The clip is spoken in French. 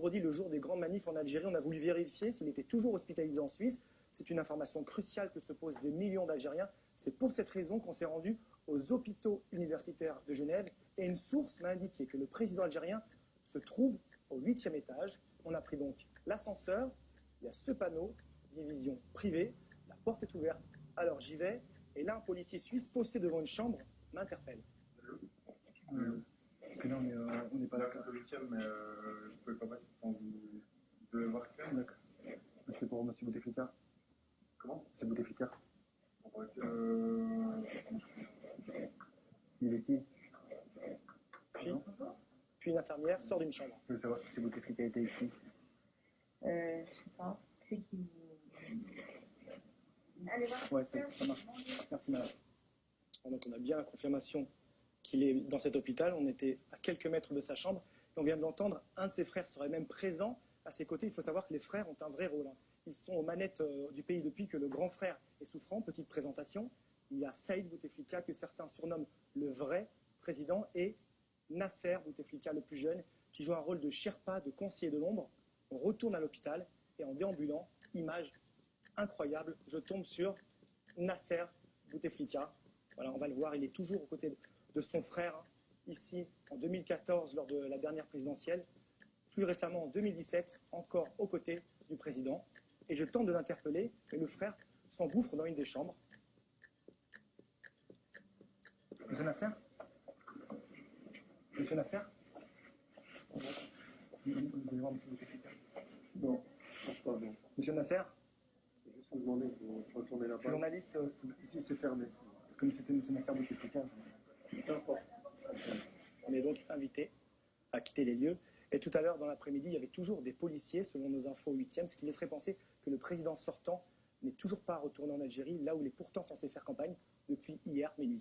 redit le jour des grandes manifs en Algérie. On a voulu vérifier s'il était toujours hospitalisé en Suisse. C'est une information cruciale que se posent des millions d'Algériens. C'est pour cette raison qu'on s'est rendu aux hôpitaux universitaires de Genève. Et une source m'a indiqué que le président algérien se trouve au 8e étage. On a pris donc l'ascenseur. Il y a ce panneau, division privée. La porte est ouverte. Alors j'y vais. Et là, un policier suisse posté devant une chambre m'interpelle. Non, mais on n'est pas là. C'est au 8e, mais vous pouvez pas passer quand vous devez voir quelqu'un. D'accord. C'est pour M. Bouteflika. Comment? C'est Bouteflika. Il est qui? Puis une infirmière sort d'une chambre. Je veux savoir si M. Bouteflika était ici. Je sais pas. C'est qui? Allez, voir. Ouais, ça marche. Merci, madame. Donc on a bien la confirmation qu'il est dans cet hôpital. On était à quelques mètres de sa chambre. Et on vient de l'entendre, un de ses frères serait même présent à ses côtés. Il faut savoir que les frères ont un vrai rôle. Ils sont aux manettes du pays depuis que le grand frère est souffrant. Petite présentation. Il y a Saïd Bouteflika, que certains surnomment le vrai président, et Nasser Bouteflika, le plus jeune, qui joue un rôle de Sherpa, de conseiller de l'ombre. On retourne à l'hôpital et en déambulant, image incroyable, je tombe sur Nasser Bouteflika. Voilà, on va le voir, il est toujours aux côtés de son frère, ici en 2014 lors de la dernière présidentielle, plus récemment en 2017, encore aux côtés du président. Et je tente de l'interpeller, mais le frère s'engouffre dans une des chambres. Monsieur Nasser? Monsieur Nasser? Vous voulez voir Monsieur Bouteflika? Non, je pense pas, non. Monsieur Nasser? Je vais juste vous demander de retourner là-bas. Journaliste, ici c'est fermé. comme c'était Monsieur Nasser Bouteflika. Peu importe. On est donc invité à quitter les lieux. Et tout à l'heure, dans l'après-midi, il y avait toujours des policiers, selon nos infos au 8e, ce qui laisserait penser que le président sortant n'est toujours pas retourné en Algérie, là où il est pourtant censé faire campagne depuis hier minuit.